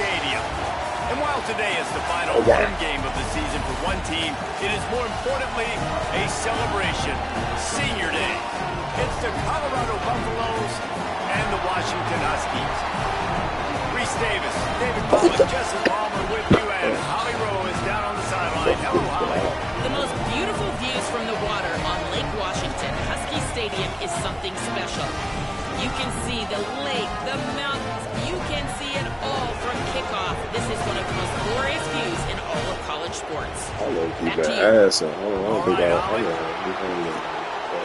Stadium. And while today is the final home game of the season for one team, it is more importantly a celebration. Senior Day. It's the Colorado Buffaloes and the Washington Huskies. Reese Davis, David Pollack, Jesse Palmer with you, and Holly Rowe is down on the sideline. Hello, Holly. The most beautiful views from the water on Lake Washington. Husky Stadium is something special. You can see the lake, the mountains. You can see it all from kickoff. This is one of the most glorious views in all of college sports. I don't keep Back to that you. ass on. I don't think that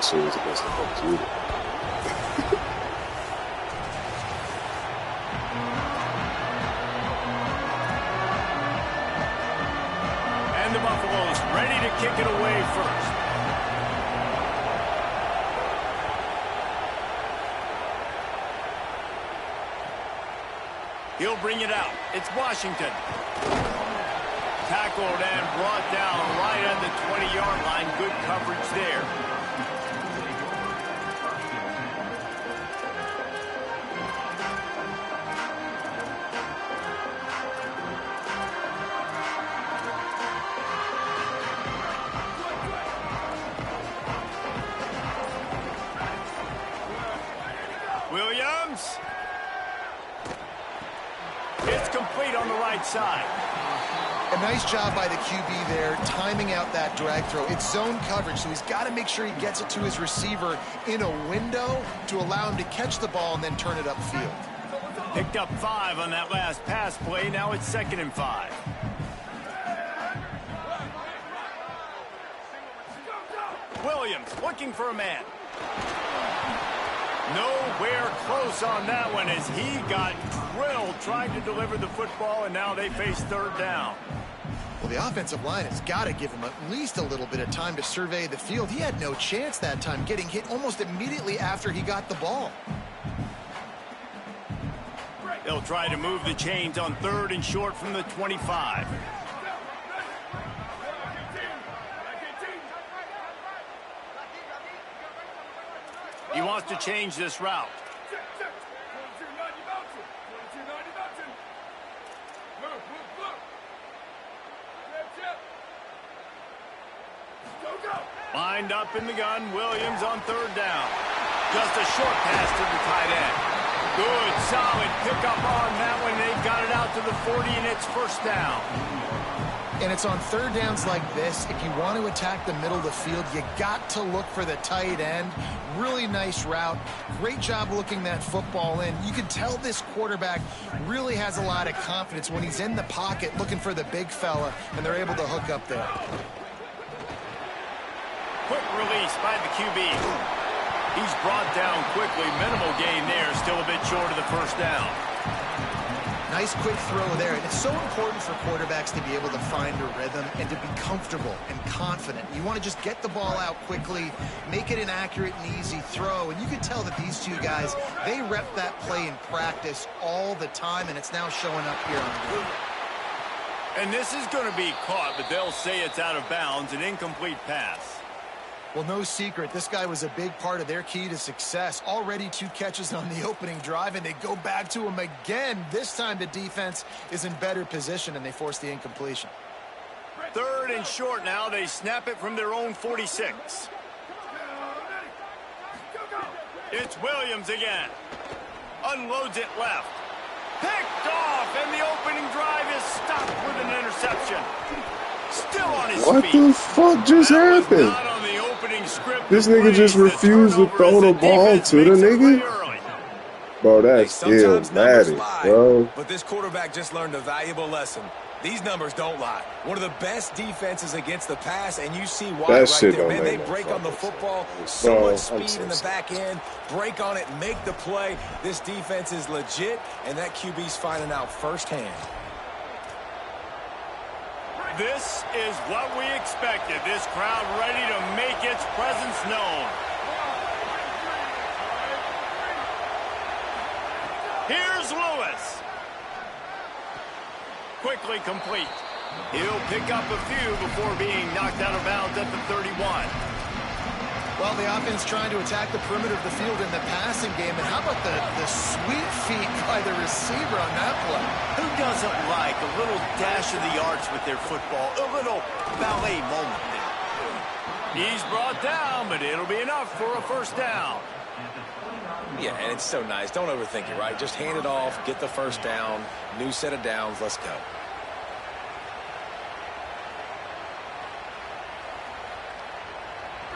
series against the Bucks either. And the Buffaloes ready to kick it away first. He'll bring it out. It's Washington. Tackled and brought down right at the 20-yard line. Good coverage there. Williams. It's complete on the right side. A nice job by the QB there, timing out that drag throw. It's zone coverage, so he's got to make sure he gets it to his receiver in a window to allow him to catch the ball and then turn it upfield. Picked up 5 on that last pass play. Now it's 2nd and 5. Williams looking for a man. Nowhere close on that one as he got drilled trying to deliver the football, and now they face 3rd down. Well, the offensive line has got to give him at least a little bit of time to survey the field. He had no chance that time, getting hit almost immediately after he got the ball. They'll try to move the chains on 3rd and short from the 25. He wants to change this route. Lined up in the gun, Williams on 3rd down. Just a short pass to the tight end. Good, solid pickup on that one. They got it out to the 40, and it's 1st down. And it's on 3rd downs like this. If you want to attack the middle of the field, you got to look for the tight end. Really nice route. Great job looking that football in. You can tell this quarterback really has a lot of confidence when he's in the pocket looking for the big fella, and they're able to hook up there. Quick release by the QB. He's brought down quickly. Minimal gain there. Still a bit short of the 1st down. Nice quick throw there. And it's so important for quarterbacks to be able to find a rhythm and to be comfortable and confident. You want to just get the ball out quickly, make it an accurate and easy throw. And you can tell that these two guys, they rep that play in practice all the time, and it's now showing up here on the field. And this is going to be caught, but they'll say it's out of bounds, an incomplete pass. Well, no secret, this guy was a big part of their key to success. Already 2 catches on the opening drive, and they go back to him again. This time the defense is in better position, and they force the incompletion. 3rd and short now. They snap it from their own 46. It's Williams again. Unloads it left. Picked off, and the opening drive is stopped with an interception. Still on his feet. What the fuck just happened? This nigga just refused to throw the ball to the nigga? Bro, that's illmatic, bro. But this quarterback just learned a valuable lesson. These numbers don't lie. One of the best defenses against the pass, and you see why right there. Man, they break on the football, so much speed in the back end, break on it, make the play. This defense is legit, and that QB's finding out firsthand. This is what we expected. This crowd ready to make its presence known. Here's Lewis. Quickly complete. He'll pick up a few before being knocked out of bounds at the 31. Well, the offense trying to attack the perimeter of the field in the passing game. And how about the sweet feet by the receiver on that play? Who doesn't like a little dash of the arts with their football? A little ballet moment there. He's brought down, but it'll be enough for a first down. Yeah, and it's so nice. Don't overthink it, right? Just hand it off, get the first down, new set of downs, let's go.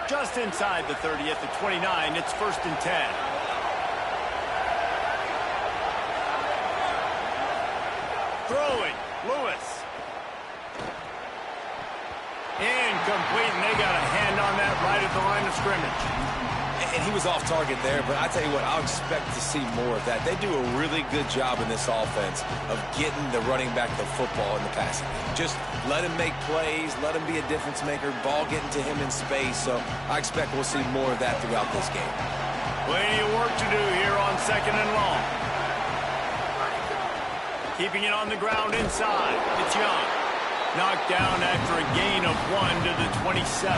Just inside the 30 at the 29, it's 1st and 10. Throwing, Lewis. Incomplete, and they got a hand on that right at the line of scrimmage. And he was off target there, but I tell you what, I'll expect to see more of that. They do a really good job in this offense of getting the running back the football in the passing game. Just let him make plays, let him be a difference maker, ball getting to him in space. So I expect we'll see more of that throughout this game. Plenty of work to do here on 2nd and long. Keeping it on the ground inside. It's Young. Knocked down after a gain of 1 to the 27.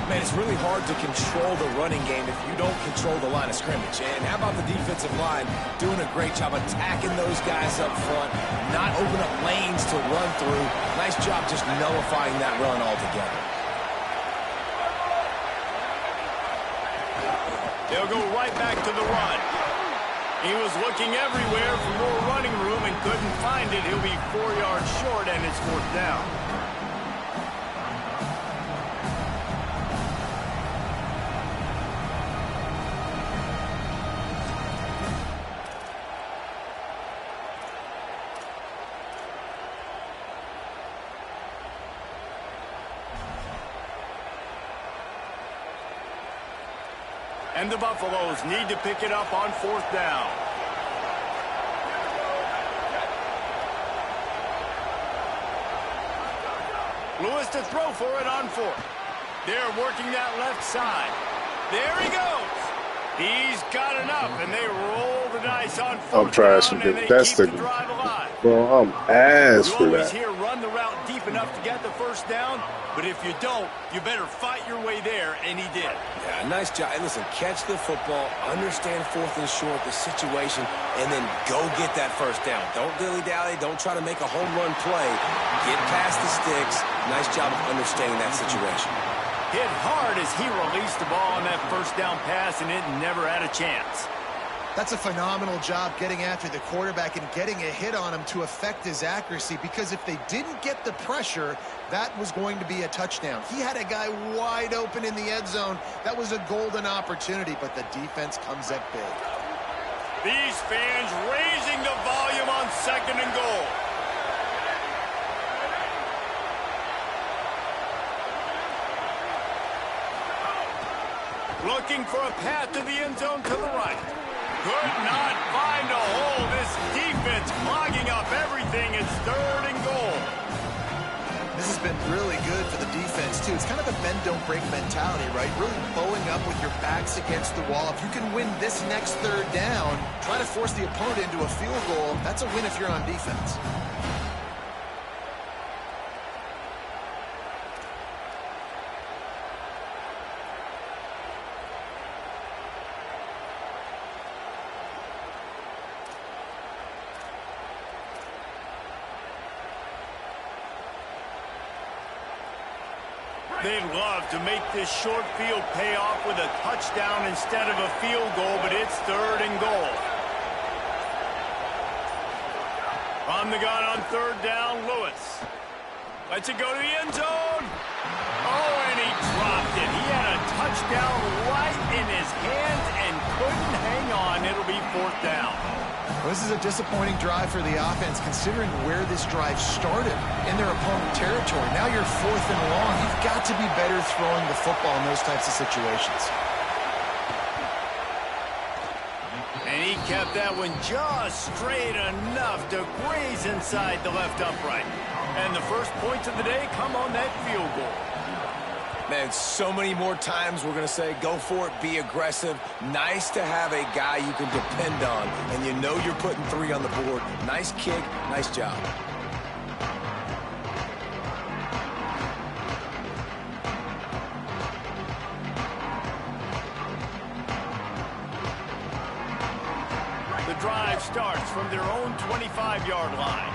Man, it's really hard to control the running game if you don't control the line of scrimmage. And how about the defensive line doing a great job attacking those guys up front, not open up lanes to run through. Nice job just nullifying that run altogether. They'll go right back to the run. He was looking everywhere for more running room and couldn't find it. He'll be 4 yards short, and it's 4th down. And the Buffaloes need to pick it up on 4th down. Lewis to throw for it on 4th. They're working that left side. There he goes. He's got enough, and they roll the dice on 4th down, and they keep the drive alive. Bro, I'm ass for that. You always hear run the route deep enough to get the first down, but if you don't, you better fight your way there, and he did. Yeah, nice job. Hey, listen, catch the football, understand 4th and short, the situation, and then go get that first down. Don't dilly-dally. Don't try to make a home run play. Get past the sticks. Nice job of understanding that situation. Hit hard as he released the ball on that first down pass, and it never had a chance. That's a phenomenal job getting after the quarterback and getting a hit on him to affect his accuracy, because if they didn't get the pressure, that was going to be a touchdown. He had a guy wide open in the end zone. That was a golden opportunity, but the defense comes up big. These fans raising the volume on 2nd and goal. Looking for a path to the end zone to the right. Could not find a hole. This defense clogging up everything. It's 3rd and goal. This has been really good for the defense, too. It's kind of a bend-don't-break mentality, right? Really bowing up with your backs against the wall. If you can win this next 3rd down, try to force the opponent into a field goal. That's a win if you're on defense. They'd love to make this short field pay off with a touchdown instead of a field goal, but it's 3rd and goal. On the gun on 3rd down, Lewis. Lets it go to the end zone. Oh, and he dropped it. He had a touchdown right in his hands and couldn't hang on. It'll be 4th down. Well, this is a disappointing drive for the offense, considering where this drive started in their opponent territory. Now you're 4th and long. You've got to be better throwing the football in those types of situations. And he kept that one just straight enough to graze inside the left upright. And the first points of the day come on that field goal. Man, so many more times we're going to say, go for it, be aggressive. Nice to have a guy you can depend on, and you know you're putting 3 on the board. Nice kick, nice job. drive starts from their own 25-yard line.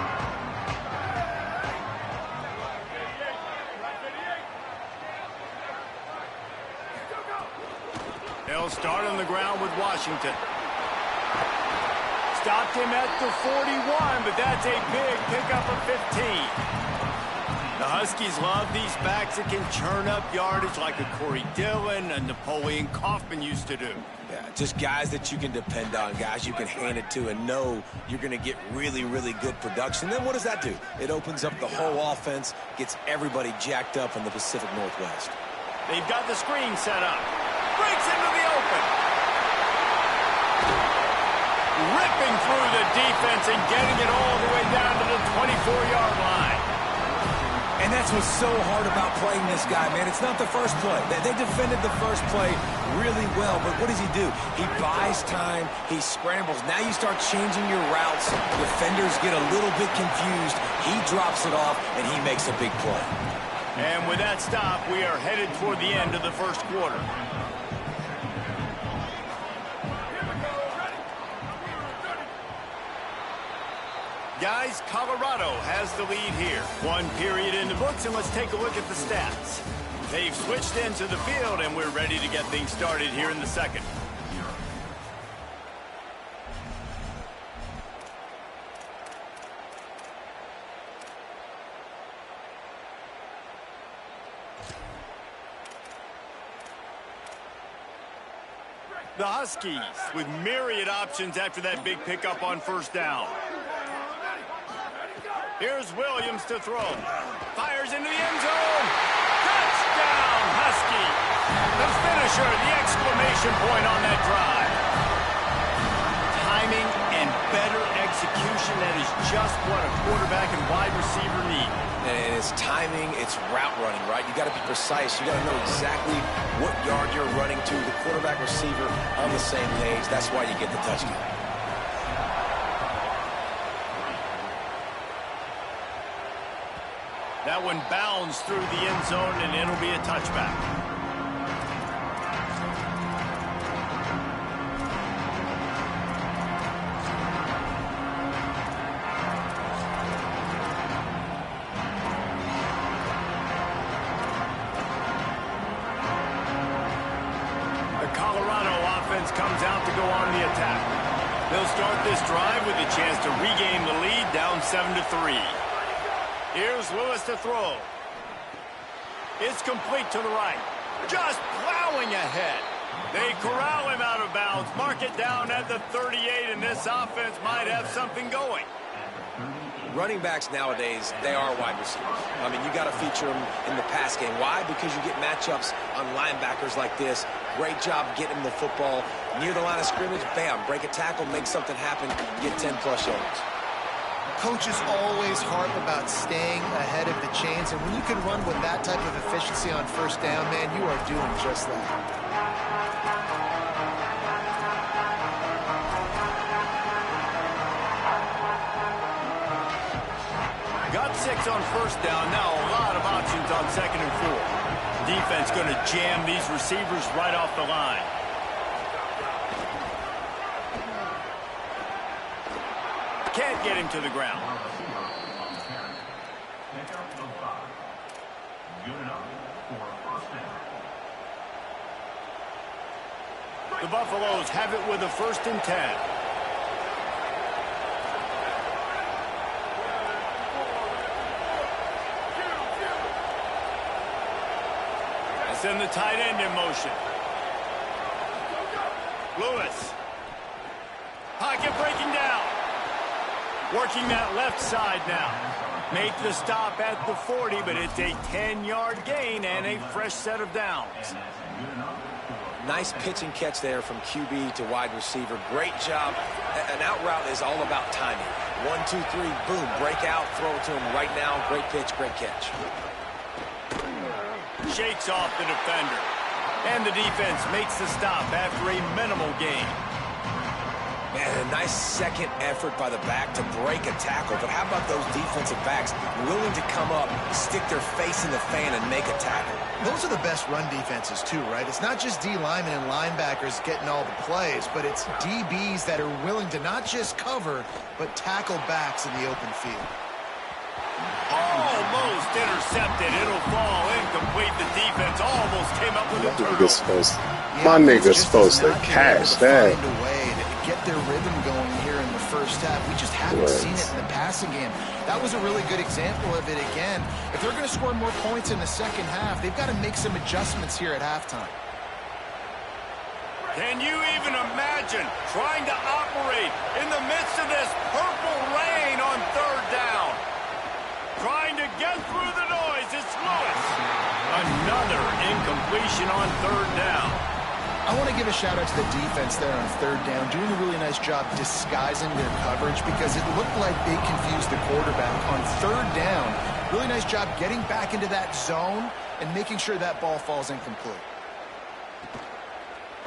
They'll start on the ground with Washington. Stopped him at the 41, but that's a big pickup of 15. The Huskies love these backs that can churn up yardage like a Corey Dillon and Napoleon Kaufman used to do. Yeah, just guys that you can depend on, guys you can hand it to and know you're going to get really, really good production. Then what does that do? It opens up the whole offense, gets everybody jacked up in the Pacific Northwest. They've got the screen set up. Breaks into the open. Ripping through the defense and getting it all the way down to the 24-yard line. And that's what's so hard about playing this guy, man. It's not the first play. They defended the first play really well, but what does he do? He buys time, he scrambles. Now you start changing your routes. Defenders get a little bit confused. He drops it off, and he makes a big play. And with that stop, we are headed toward the end of the first quarter. Guys, Colorado has the lead here. One period in the books, and let's take a look at the stats. They've switched into the field, and we're ready to get things started here in the second. The Huskies with myriad options after that big pickup on first down. Here's Williams to throw. Fires into the end zone. Touchdown, Husky. The finisher, the exclamation point on that drive. Timing and better execution, that is just what a quarterback and wide receiver need. And it's timing, it's route running, right? You got to be precise. You got to know exactly what yard you're running to. The quarterback receiver on the same page. That's why you get the touchdown. That one bounds through the end zone, and it'll be a touchback. The Colorado offense comes out to go on the attack. They'll start this drive with a chance to regain the lead, down 7-3. Here's Lewis to throw. It's complete to the right. Just plowing ahead. They corral him out of bounds. Mark it down at the 38, and this offense might have something going. Running backs nowadays, they are wide receivers. I mean, you got to feature them in the pass game. Why? Because you get matchups on linebackers like this. Great job getting the football near the line of scrimmage. Bam, break a tackle, make something happen, get 10-plus yards. Coaches always harp about staying ahead of the chains, and when you can run with that type of efficiency on first down, man, you are doing just that. Got 6 on first down. Now a lot of options on second and 4. Defense going to jam these receivers right off the line. Can't get him to the ground. The Buffaloes have it with a 1st and 10. Send the tight end in motion. Lewis. Pocket breaking down. Working that left side now. Make the stop at the 40, but it's a 10-yard gain and a fresh set of downs. Nice pitch and catch there from QB to wide receiver. Great job. An out route is all about timing. 1, 2, 3, boom, break out, throw it to him right now. Great pitch, great catch. Shakes off the defender. And the defense makes the stop after a minimal gain. Man, a nice second effort by the back to break a tackle. But how about those defensive backs willing to come up, stick their face in the fan, and make a tackle? Those are the best run defenses, too, right? It's not just D linemen and linebackers getting all the plays, but it's DBs that are willing to not just cover, but tackle backs in the open field. Almost intercepted. It'll fall incomplete. The defense almost came up with a turnover. My nigga's supposed to catch that. Find a way to get their rhythm going here in the first half. We just haven't seen it in the passing game. That was a really good example of it again. If they're going to score more points in the second half, they've got to make some adjustments here at halftime. Can you even imagine trying to operate in the midst of this purple rain on third down? Trying to get through the noise, it's Lewis. Another incompletion on third down. I want to give a shout out to the defense there on third down, doing a really nice job disguising their coverage because it looked like they confused the quarterback on third down. Really nice job getting back into that zone and making sure that ball falls incomplete.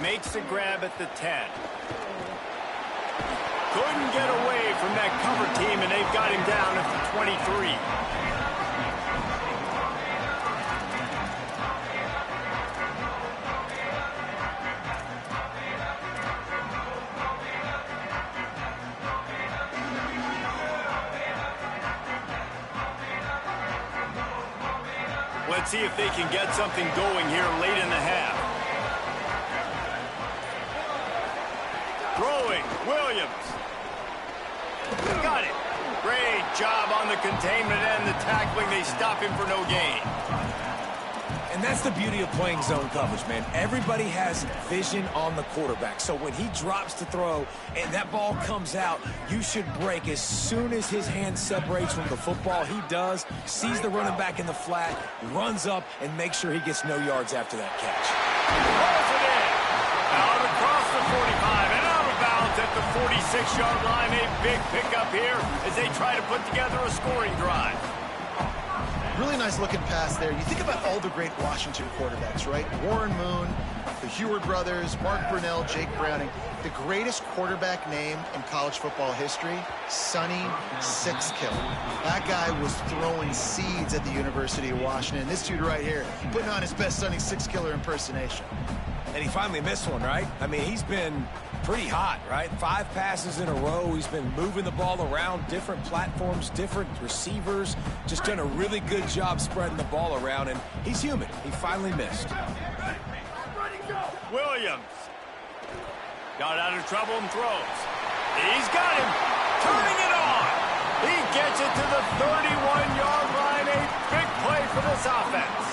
Makes the grab at the 10. Couldn't get away from that cover team, and they've got him down at the 23. Let's see if they can get something going here late in the half. Throwing, Williams. Got it. Great job on the containment and the tackling. They stop him for no gain. And that's the beauty of playing zone coverage, man. Everybody has vision on the quarterback. So when he drops to throw and that ball comes out, you should break as soon as his hand separates from the football. He does, sees the running back in the flat, runs up, and makes sure he gets no yards after that catch. Rolls it in. Out across the 45 and out of bounds at the 46-yard line. A big pickup here as they try to put together a scoring drive. Really nice looking pass there. You think about all the great Washington quarterbacks, right? Warren Moon, the Heward brothers, Mark Brunell, Jake Browning. The greatest quarterback name in college football history, Sonny Sixkiller. That guy was throwing seeds at the University of Washington. This dude right here, putting on his best Sonny Sixkiller impersonation. And he finally missed one, right? I mean, he's been pretty hot, right? 5 passes in a row. He's been moving the ball around different platforms, different receivers. Just done a really good job spreading the ball around, and he's human. He finally missed. Williams got out of trouble and throws. He's got him. Turning it on. He gets it to the 31-yard line. A big play for this offense.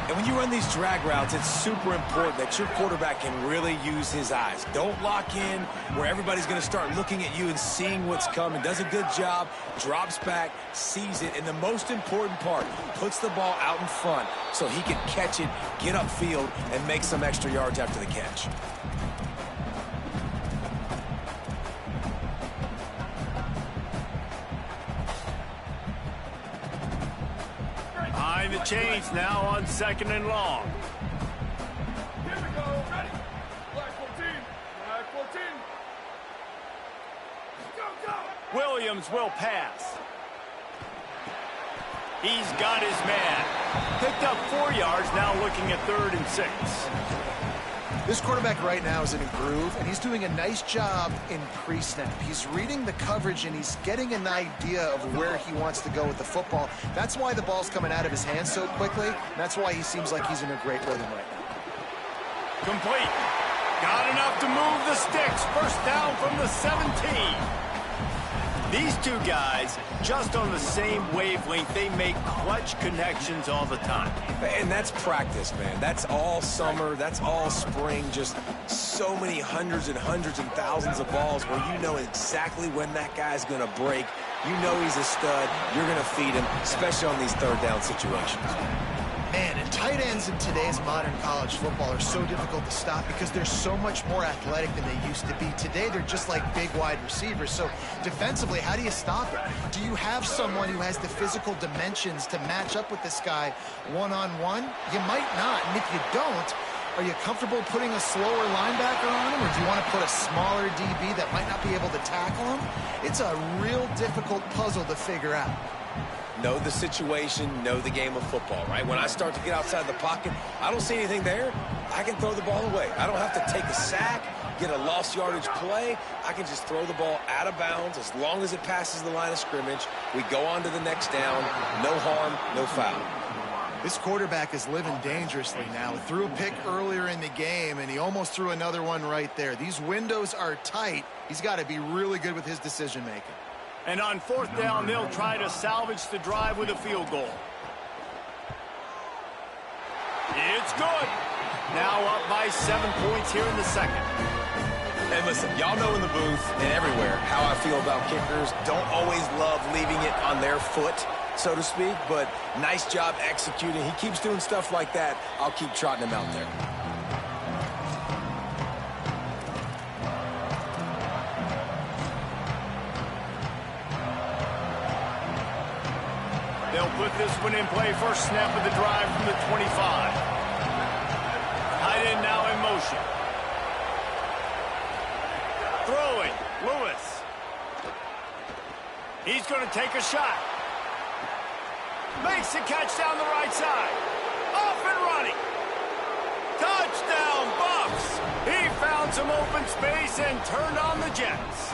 And when you run these drag routes, it's super important that your quarterback can really use his eyes. Don't lock in where everybody's going to start looking at you and seeing what's coming. Does a good job, drops back, sees it, and the most important part, puts the ball out in front so he can catch it, get upfield, and make some extra yards after the catch. Behind the chains now on 2nd and long. Here we go. Ready? Black 14. Black 14. Go, go. Williams will pass. He's got his man. Picked up 4 yards, now looking at 3rd and 6. This quarterback right now is in a groove, and he's doing a nice job in pre-snap. He's reading the coverage, and he's getting an idea of where he wants to go with the football. That's why the ball's coming out of his hands so quickly, and that's why he seems like he's in a great rhythm right now. Complete. Got enough to move the sticks. First down from the 17. These two guys, just on the same wavelength, they make clutch connections all the time. And that's practice, man. That's all summer. That's all spring. Just so many hundreds and thousands of balls where you know exactly when that guy's going to break. You know he's a stud. You're going to feed him, especially on these third down situations. Man, and tight ends in today's modern college football are so difficult to stop because they're so much more athletic than they used to be. Today, they're just like big wide receivers. So defensively, how do you stop it? Do you have someone who has the physical dimensions to match up with this guy one-on-one? You might not, and if you don't, Are you comfortable putting a slower linebacker on him, or do you want to put a smaller DB that might not be able to tackle him? It's a real difficult puzzle to figure out. Know the situation, know the game of football, right? When I start to get outside the pocket, I don't see anything there, I can throw the ball away. I don't have to take a sack, get a lost yardage play. I can just throw the ball out of bounds as long as it passes the line of scrimmage. We go on to the next down. No harm, no foul. This quarterback is living dangerously now. Threw a pick earlier in the game, and he almost threw another one right there. These windows are tight. He's got to be really good with his decision-making. And on 4th down, they'll try to salvage the drive with a field goal. It's good. Now up by 7 points here in the second. And listen, y'all know in the booth and everywhere how I feel about kickers. Don't always love leaving it on their foot, so to speak, but nice job executing. He keeps doing stuff like that. I'll keep trotting him out there. They'll put this one in play. First snap of the drive from the 25. Tight end now in motion. Throwing, Lewis. He's going to take a shot. Makes the catch down the right side. Off and running. Touchdown, Buffs. He found some open space and turned on the Jets.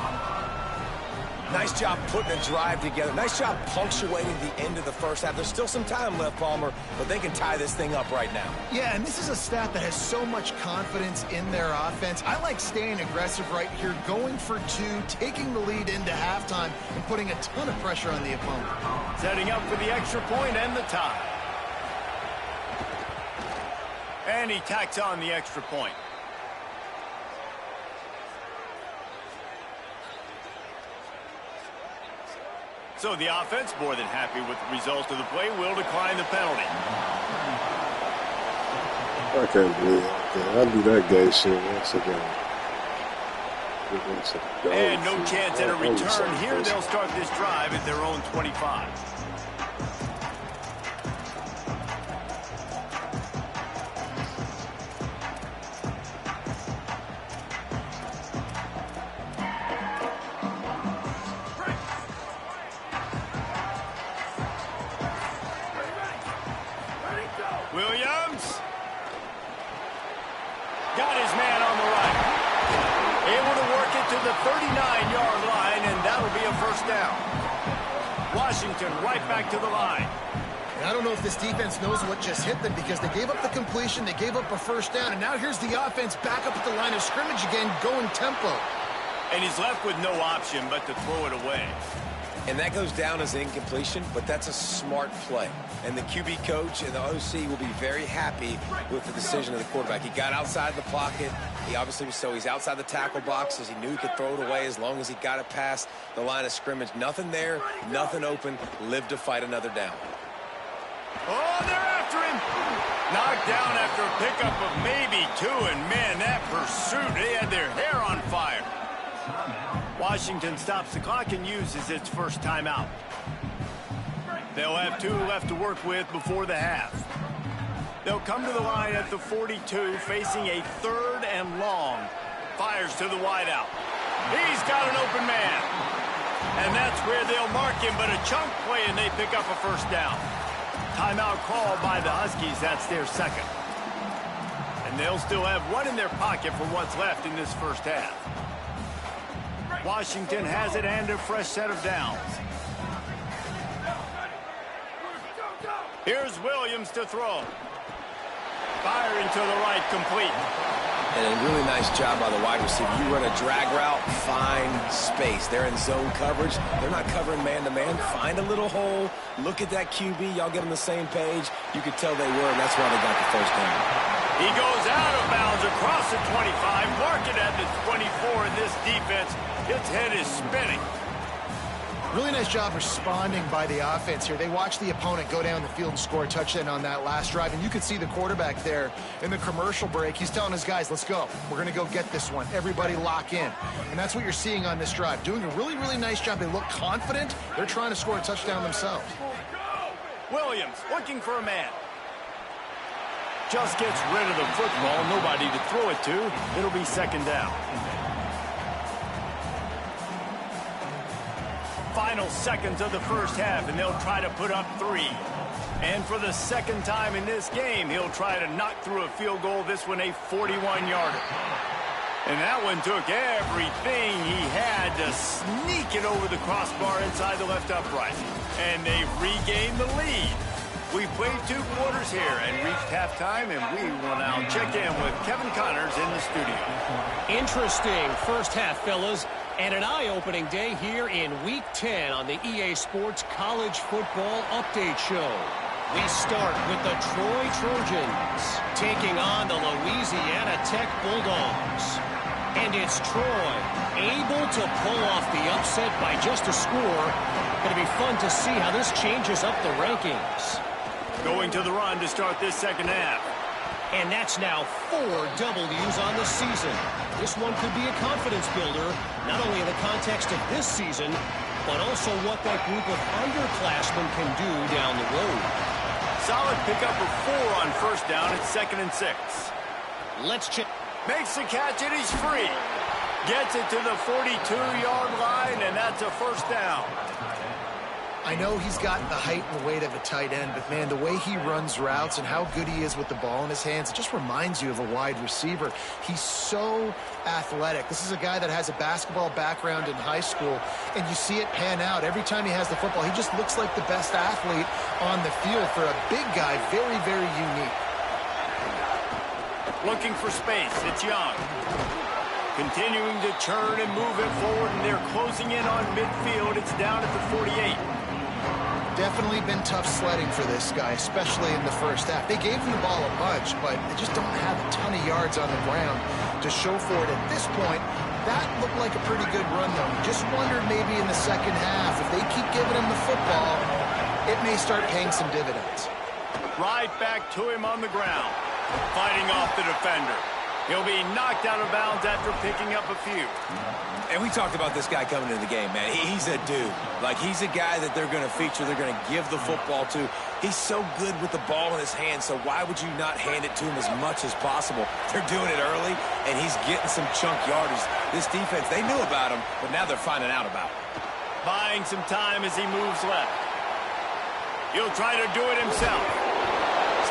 Nice job putting a drive together. Nice job punctuating the end of the first half. There's still some time left, Palmer, but they can tie this thing up right now. Yeah, and this is a staff that has so much confidence in their offense. I like staying aggressive right here, going for two, taking the lead into halftime, and putting a ton of pressure on the opponent. Setting up for the extra point and the tie. And he tacks on the extra point. So the offense, more than happy with the result of the play, will decline the penalty. I can't believe it. I do that gay shit once again. And no chance at a return here. They'll start this drive at their own 25. Williams got his man on the right. Able to work it to the 39-yard line, and that'll be a first down. Washington right back to the line. And I don't know if this defense knows what just hit them, because they gave up the completion, they gave up a first down, and now here's the offense back up at the line of scrimmage again, going tempo. And he's left with no option but to throw it away. And that goes down as incompletion, but that's a smart play. And the QB coach and the OC will be very happy with the decision of the quarterback. He got outside the pocket. He obviously was he's outside the tackle boxes. He knew he could throw it away as long as he got it past the line of scrimmage. Nothing there, nothing open. Lived to fight another down. Oh, they're after him. Knocked down after a pickup of maybe two, and man, that pursuit, they had their hair on fire. Washington stops the clock and uses its first timeout. They'll have 2 left to work with before the half. They'll come to the line at the 42, facing a 3rd and long. Fires to the wideout. He's got an open man. And that's where they'll mark him, but a chunk play, and they pick up a first down. Timeout called by the Huskies. That's their second. And they'll still have one in their pocket for what's left in this first half. Washington has it and a fresh set of downs. Here's Williams to throw. Firing to the right, complete. And a really nice job by the wide receiver. You run a drag route, find space. They're in zone coverage. They're not covering man-to-man. Find a little hole. Look at that QB. Y'all get on the same page. You could tell they were, and that's why they got the first down. He goes out of bounds across the 25, mark it at the 24, and this defense, its head is spinning. Really nice job responding by the offense here. They watched the opponent go down the field and score a touchdown on that last drive, and you could see the quarterback there in the commercial break. He's telling his guys, let's go. We're going to go get this one. Everybody lock in. And that's what you're seeing on this drive. Doing a really, really nice job. They look confident. They're trying to score a touchdown themselves. Williams looking for a man. Just gets rid of the football, nobody to throw it to. It'll be second down. Final seconds of the first half, and they'll try to put up 3. And for the second time in this game, he'll try to knock through a field goal, this one a 41-yarder. And that one took everything he had to sneak it over the crossbar inside the left upright. And they've regained the lead. We've played 2 quarters here and reached halftime, and we will now check in with Kevin Connors in the studio. Interesting first half, fellas, and an eye-opening day here in Week 10 on the EA Sports College Football Update Show. We start with the Troy Trojans taking on the Louisiana Tech Bulldogs. And it's Troy able to pull off the upset by just a score. Going to be fun to see how this changes up the rankings. Going to the run to start this second half. And that's now 4 W's on the season. This one could be a confidence builder, not only in the context of this season, but also what that group of underclassmen can do down the road. Solid pickup of 4 on first down. It's 2nd and 6. Let's check. Makes the catch, and he's free. Gets it to the 42-yard line, and that's a first down. I know he's got the height and weight of a tight end, but, man, the way he runs routes and how good he is with the ball in his hands, it just reminds you of a wide receiver. He's so athletic. This is a guy that has a basketball background in high school, and you see it pan out. Every time he has the football, he just looks like the best athlete on the field. For a big guy, very, very unique. Looking for space. It's Young. Continuing to churn and move it forward, and they're closing in on midfield. It's down at the 48. Definitely been tough sledding for this guy, especially in the first half. They gave him the ball a bunch, but they just don't have a ton of yards on the ground to show for it at this point. That looked like a pretty good run, though. Just wondered maybe in the second half, if they keep giving him the football, it may start paying some dividends. Right back to him on the ground, fighting off the defender. He'll be knocked out of bounds after picking up a few. And we talked about this guy coming into the game, man. He's a dude. Like, he's a guy that they're going to feature, they're going to give the football to. He's so good with the ball in his hands, so why would you not hand it to him as much as possible? They're doing it early, and he's getting some chunk yardage. This defense, they knew about him, but now they're finding out about him. Buying some time as he moves left. He'll try to do it himself.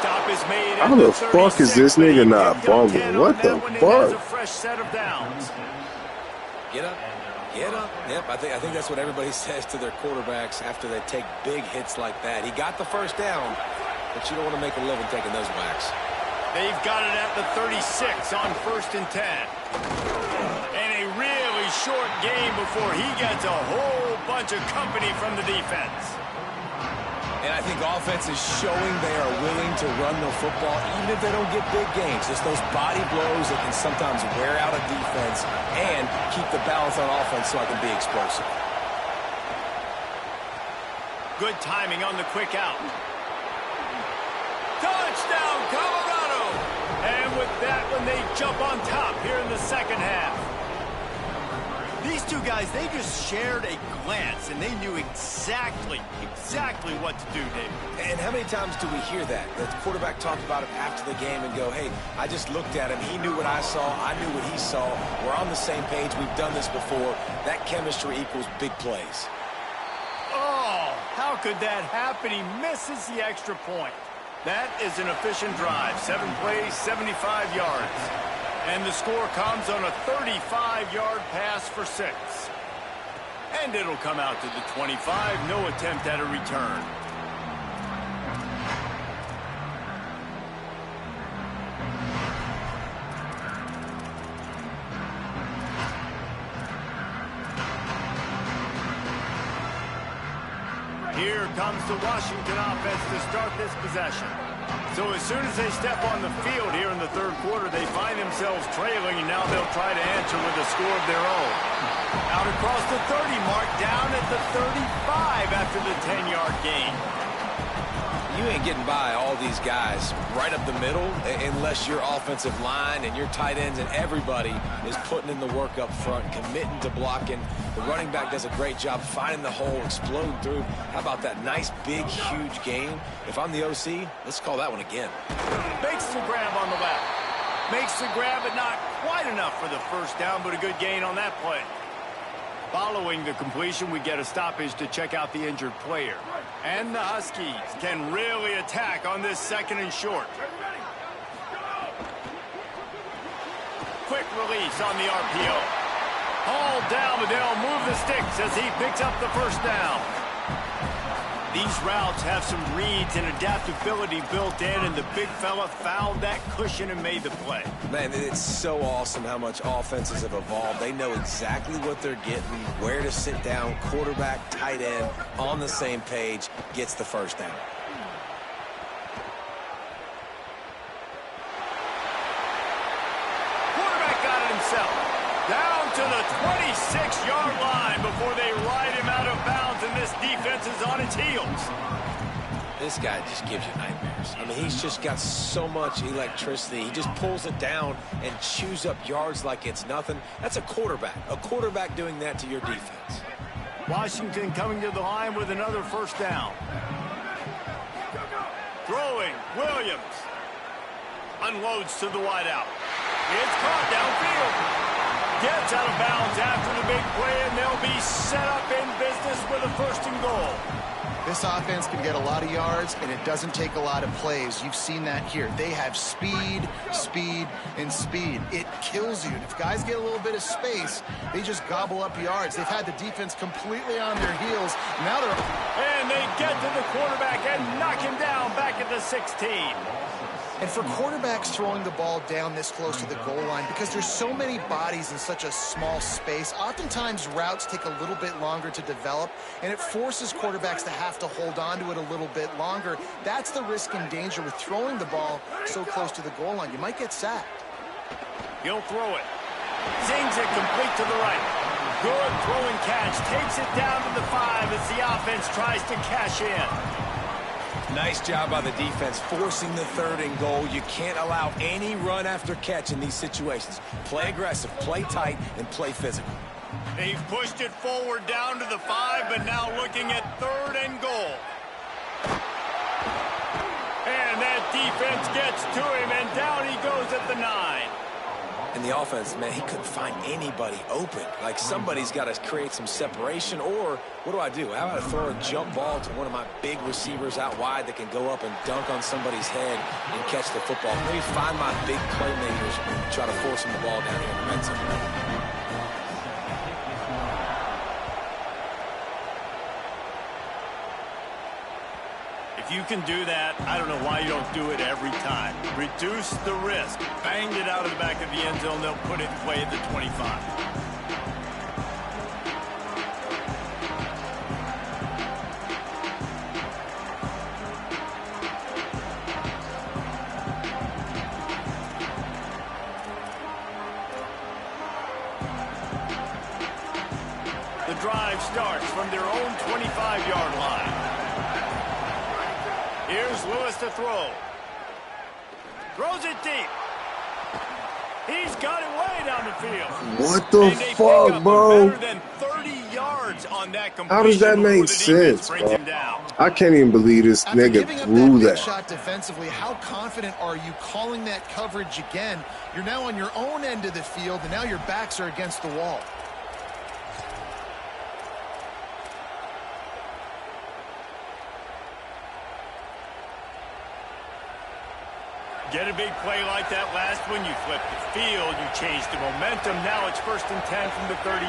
Stop is made. How the fuck is this nigga not bumping? What the fuck? A fresh set of downs. Get up. Get up. Yep, I think that's what everybody says to their quarterbacks after they take big hits like that. He got the first down, but you don't want to make a living taking those whacks. They've got it at the 36 on 1st and 10. And a really short game before he gets a whole bunch of company from the defense. And I think offense is showing they are willing to run the football, even if they don't get big gains. Just those body blows that can sometimes wear out a defense and keep the balance on offense so I can be explosive. Good timing on the quick out. Touchdown, Colorado! And with that one, they jump on top here in the second half. These two guys, they just shared a glance, and they knew exactly what to do, David. And how many times do we hear that? The quarterback talked about it after the game and go, hey, I just looked at him. He knew what I saw. I knew what he saw. We're on the same page. We've done this before. That chemistry equals big plays. Oh, how could that happen? He misses the extra point. That is an efficient drive. 7 plays, 75 yards. And the score comes on a 35-yard pass for 6. And it'll come out to the 25. No attempt at a return. Here comes the Washington offense to start this possession. So as soon as they step on the field here in the third quarter, they find themselves trailing, and now they'll try to answer with a score of their own. Out across the 30 mark, down at the 35 after the 10-yard gain. you ain't getting by all these guys right up the middle unless your offensive line and your tight ends and everybody is putting in the work up front, committing to blocking. The running back does a great job finding the hole, exploding through. How about that nice, big, huge gain? If I'm the OC, let's call that one again. Makes the grab on the left. Makes the grab, but not quite enough for the first down, but a good gain on that play. Following the completion, we get a stoppage to check out the injured player. And the Huskies can really attack on this 2nd and short. Quick release on the RPO. Hauled down, but they'll move the sticks as he picks up the first down. These routes have some reads and adaptability built in, and the big fella found that cushion and made the play. Man, it's so awesome how much offenses have evolved. They know exactly what they're getting, where to sit down, quarterback, tight end, on the same page, gets the first down. Quarterback got it himself. Down to the 26-yard line before they ride him out of bounds, and this defense is on its heels. This guy just gives you nightmares. I mean, he's just got so much electricity. He just pulls it down and chews up yards like it's nothing. That's a quarterback. A quarterback doing that to your defense. Washington coming to the line with another first down. Throwing, Williams. Unloads to the wideout. It's caught downfield. Gets out of bounds after the big play, and they'll be set up in business with a 1st and goal. This offense can get a lot of yards, and it doesn't take a lot of plays. You've seen that here. They have speed, speed, and speed. It kills you. And if guys get a little bit of space, they just gobble up yards. They've had the defense completely on their heels. Now they're... And they get to the quarterback and knock him down back at the 16. And for quarterbacks throwing the ball down this close to the goal line, because there's so many bodies in such a small space, oftentimes routes take a little bit longer to develop, and it forces quarterbacks to have to hold on to it a little bit longer. That's the risk and danger with throwing the ball so close to the goal line. You might get sacked. He'll throw it. Zings it complete to the right. Good throwing catch. Takes it down to the 5 as the offense tries to cash in. Nice job by the defense, forcing the 3rd and goal. You can't allow any run after catch in these situations. Play aggressive, play tight, and play physical. They've pushed it forward down to the 5, but now looking at 3rd and goal. And that defense gets to him, and down he goes at the 9. And the offense, man, he couldn't find anybody open. Like, somebody's got to create some separation, or what do? How about I throw a jump ball to one of my big receivers out wide that can go up and dunk on somebody's head and catch the football? Maybe find my big playmakers and try to force them the ball down here in the red zone. If you can do that, I don't know why you don't do it every time. Reduce the risk. Banged it out of the back of the end zone. They'll put it in play at the 25. The drive starts from their own 25-yard line. Here's Lewis to throw. Throws it deep. He's got it way down the field. What the fuck, bro? Better than 30 yards on that completion. How does that make sense, bro? I can't even believe this nigga threw that. Shot defensively, how confident are you calling that coverage again? You're now on your own end of the field, and now your backs are against the wall. Get a big play like that last one, you flip the field, you change the momentum. Now it's 1st and 10 from the 38.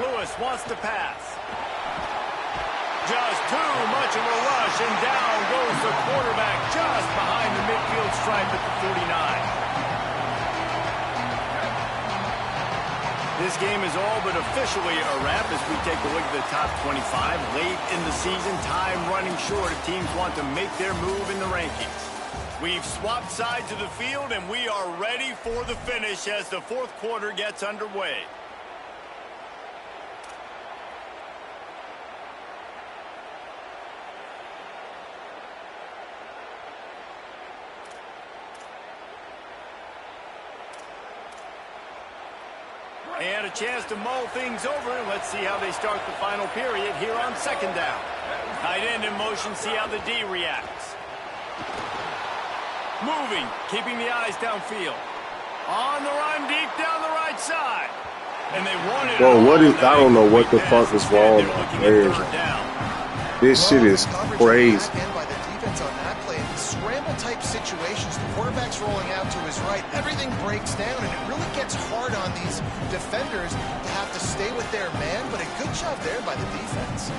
Lewis wants to pass. Just too much of a rush, and down goes the quarterback just behind the midfield stripe at the 49. This game is all but officially a wrap as we take a look at the top 25. Late in the season, time running short if teams want to make their move in the rankings. We've swapped sides of the field, and we are ready for the finish as the 4th quarter gets underway. And a chance to mull things over, and let's see how they start the final period here on second down. Tight end in motion, see how the D reacts. Moving, keeping the eyes downfield. On the run, deep down the right side. And they wanted Bro, what is, I don't know what the fuck is wrong with the players. This shit is crazy. By the defense on that play, in scramble type situations, the quarterback's rolling out to his right, everything breaks down, and it really gets hard on these defenders to have to stay with their man, but a good job there by the defense.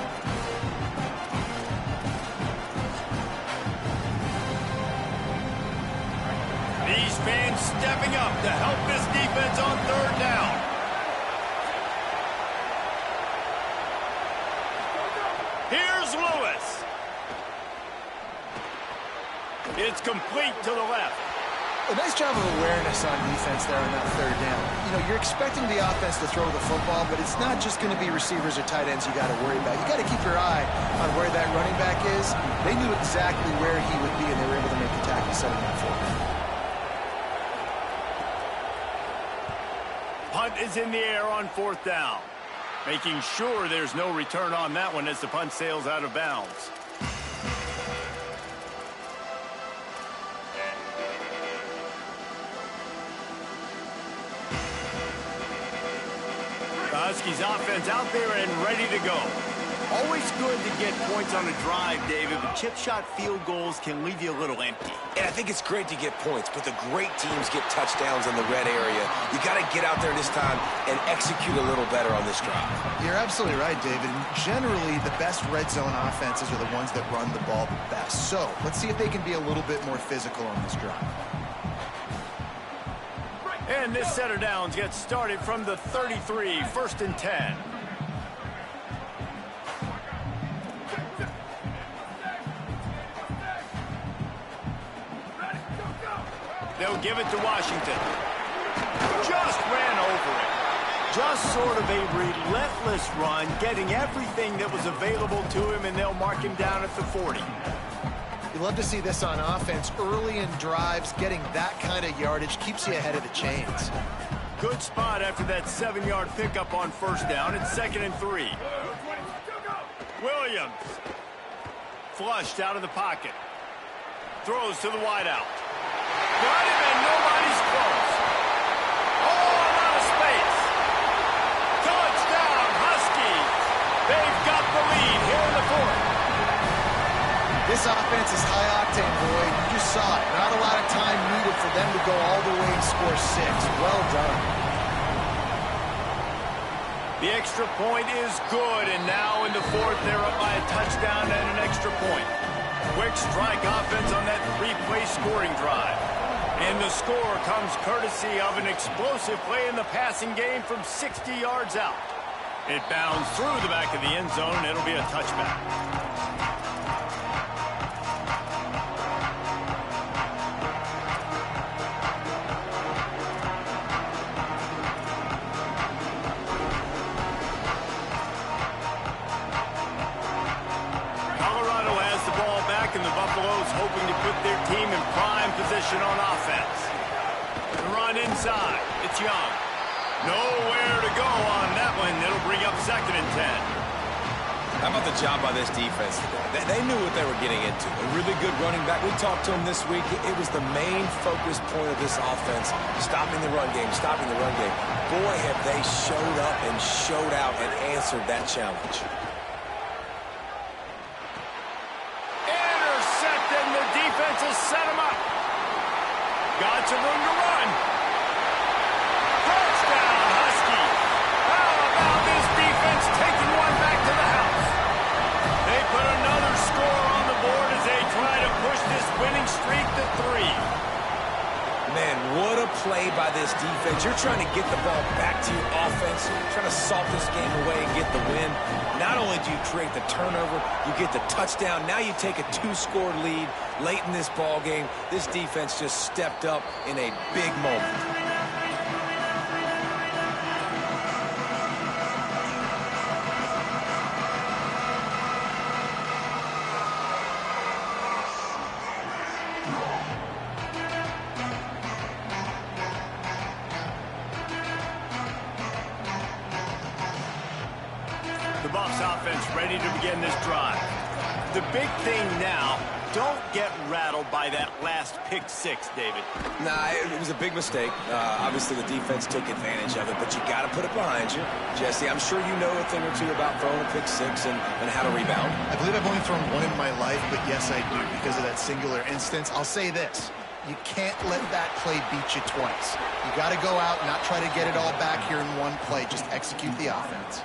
These fans stepping up to help this defense on third down. Here's Lewis. It's complete to the left. A nice job of awareness on defense there on that third down. You know, you're expecting the offense to throw the football, but it's not just going to be receivers or tight ends you got to worry about. You got to keep your eye on where that running back is. They knew exactly where he would be, and they were able to make the tackle, setting him for him. Punt is in the air on fourth down. Making sure there's no return on that one as the punt sails out of bounds. The Huskies offense out there and ready to go. Always good to get points on a drive, David, but chip shot field goals can leave you a little empty. And I think it's great to get points, but the great teams get touchdowns in the red area. You got to get out there this time and execute a little better on this drive. You're absolutely right, David. Generally, the best red zone offenses are the ones that run the ball the best. So let's see if they can be a little bit more physical on this drive. And this set of downs gets started from the 33, 1st and 10. They'll give it to Washington. Just ran over it. Just sort of a relentless run, getting everything that was available to him, and they'll mark him down at the 40. You love to see this on offense. Early in drives, getting that kind of yardage keeps you ahead of the chains. Good spot after that 7-yard pickup on first down. It's 2nd and 3. Williams. Flushed out of the pocket. Throws to the wideout. Got him and nobody's close. Oh, a lot of space. Touchdown, Huskies. They've got the lead here in the 4th. This offense is high octane, Boyd. You just saw it. Not a lot of time needed for them to go all the way and score 6. Well done. The extra point is good, and now in the 4th, they're up by a touchdown and an extra point. Quick strike offense on that 3-play scoring drive. And the score comes courtesy of an explosive play in the passing game from 60 yards out. It bounds through the back of the end zone, and it'll be a touchback. And the Buffaloes hoping to put their team in prime position on offense. The run inside. It's Young. Nowhere to go on that one. It'll bring up 2nd and 10. How about the job by this defense today? They knew what they were getting into. A really good running back. We talked to him this week. It was the main focus point of this offense. Stopping the run game, stopping the run game. Boy, have they showed up and showed out and answered that challenge. Has set him up. Got some room to run. Touchdown, Huskies. How about this defense taking one back to the house? They put another score on the board as they try to push this winning streak to 3. Man, what a play by this defense. You're trying to get the ball back to your offense, trying to salt this game away and get the win. Not only do you create the turnover, you get the touchdown. Now you take a 2-score lead late in this ball game. This defense just stepped up in a big moment. The Buffs offense ready to begin this drive. The big thing now, don't get rattled by that last pick six, David. Nah, it was a big mistake. Obviously, the defense took advantage of it, but you got to put it behind you. Jesse, I'm sure you know a thing or two about throwing a pick six and how to rebound. I believe I've only thrown one in my life, but yes, I do because of that singular instance. I'll say this. You can't let that play beat you twice. You got to go out and not try to get it all back here in one play. Just execute the offense.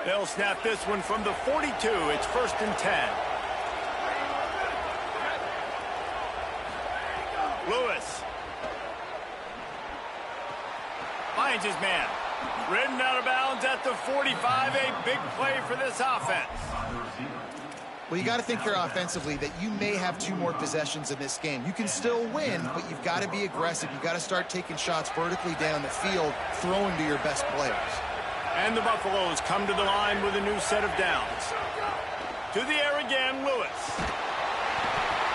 They'll snap this one from the 42. It's 1st and 10. Lewis finds his man. Ridden out of bounds at the 45. A big play for this offense. Well, you got to think here offensively that you may have 2 more possessions in this game. You can still win, but you've got to be aggressive. You've got to start taking shots vertically down the field, throwing to your best players. And the Buffaloes come to the line with a new set of downs. To the air again, Lewis.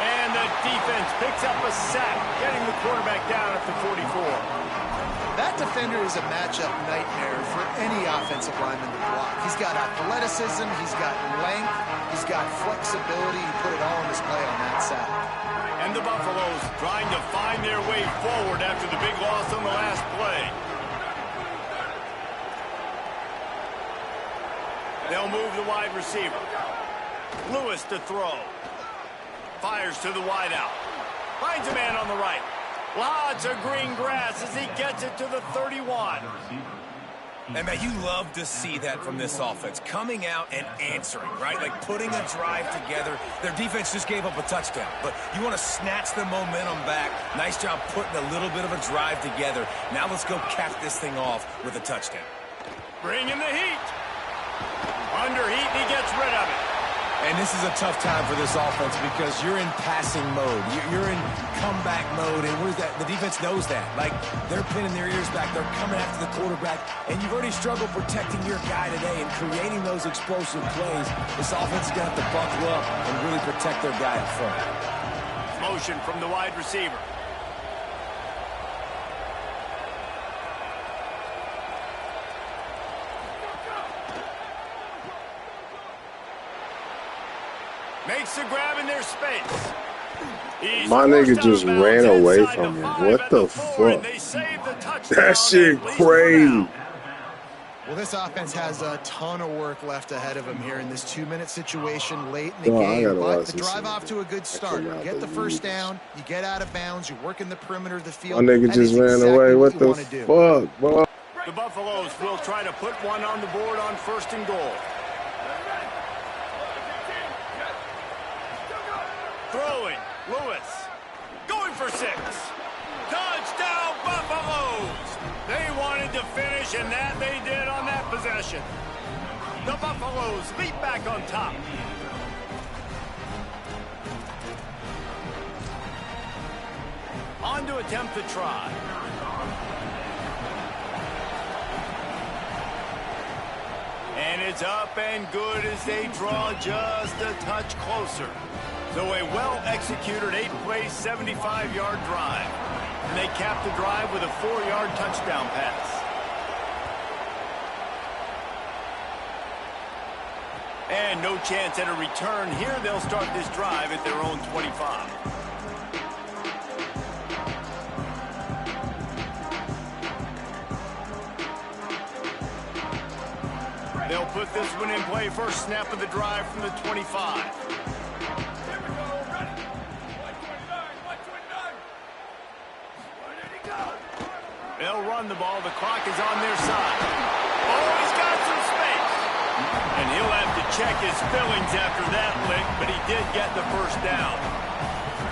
And the defense picks up a sack, getting the quarterback down at the 44. That defender is a matchup nightmare for any offensive lineman to block. He's got athleticism, he's got length, he's got flexibility. He put it all on display on that sack. And the Buffaloes trying to find their way forward after the big loss on the last play. They'll move the wide receiver. Lewis to throw. Fires to the wideout. Finds a man on the right. Lots of green grass as he gets it to the 31. And, man, you love to see that from this offense. Coming out and answering, right? Like putting a drive together. Their defense just gave up a touchdown. But you want to snatch the momentum back. Nice job putting a little bit of a drive together. Now let's go cap this thing off with a touchdown. Bringing the heat. Under heat, and he gets rid of it. And this is a tough time for this offense because you're in passing mode. You're in comeback mode, and what is that? The defense knows that. Like, they're pinning their ears back. They're coming after the quarterback, and you've already struggled protecting your guy today and creating those explosive plays. This offense is going to have to buckle up and really protect their guy up front. Motion from the wide receiver. Makes the grab in their space. My nigga just ran away from him. What the fuck? That shit crazy. Well, this offense has a ton of work left ahead of him here in this 2-minute situation late in the game. But the drive off to a good start. You get the first down, you get out of bounds, you work in the perimeter of the field. My nigga just ran away. What the fuck, bro? The Buffaloes will try to put one on the board on 1st and goal. Throwing, Lewis, going for 6. Touchdown, Buffaloes! They wanted to finish, and that they did on that possession. The Buffaloes leap back on top. On to attempt the try. And it's up and good as they draw just a touch closer. So a well-executed 8-play, 75-yard drive. And they cap the drive with a 4-yard touchdown pass. And no chance at a return here. They'll start this drive at their own 25. They'll put this one in play. First snap of the drive from the 25. They'll run the ball. The clock is on their side. Oh, he's got some space. And he'll have to check his fillings after that lick, but he did get the first down.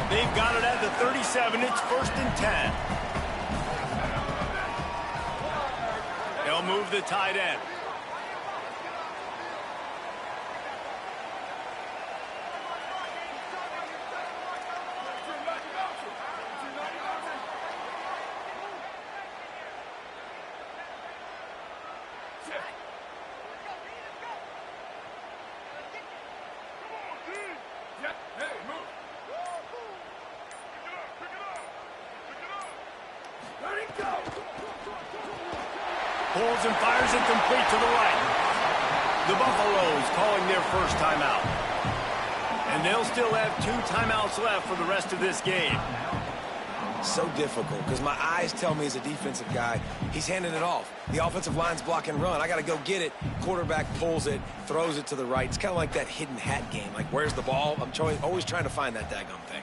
They've got it at the 37. It's 1st and 10. They'll move the tight end. Pulls and fires it complete to the right. The Buffaloes calling their first timeout. And they'll still have 2 timeouts left for the rest of this game. So difficult because my eyes tell me as a defensive guy, he's handing it off. The offensive line's block and run. I got to go get it. Quarterback pulls it, throws it to the right. It's kind of like that hidden hat game. Like, where's the ball? I'm always trying to find that daggum thing.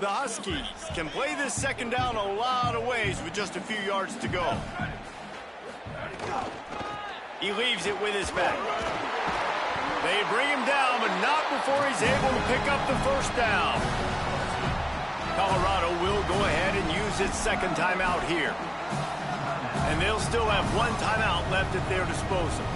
The Huskies can play this second down a lot of ways with just a few yards to go. He leaves it with his back. They bring him down, but not before he's able to pick up the first down. Colorado will go ahead and use its second timeout here. And they'll still have 1 timeout left at their disposal.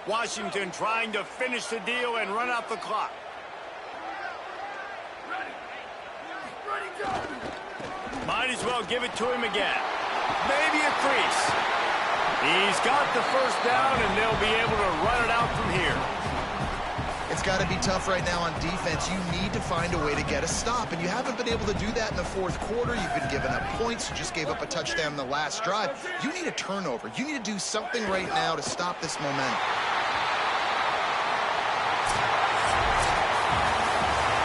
Washington trying to finish the deal and run out the clock. Might as well give it to him again. Maybe a crease. He's got the first down, and they'll be able to run it out from here. It's got to be tough right now on defense. You need to find a way to get a stop, and you haven't been able to do that in the 4th quarter. You've been giving up points. You just gave up a touchdown in the last drive. You need a turnover. You need to do something right now to stop this momentum.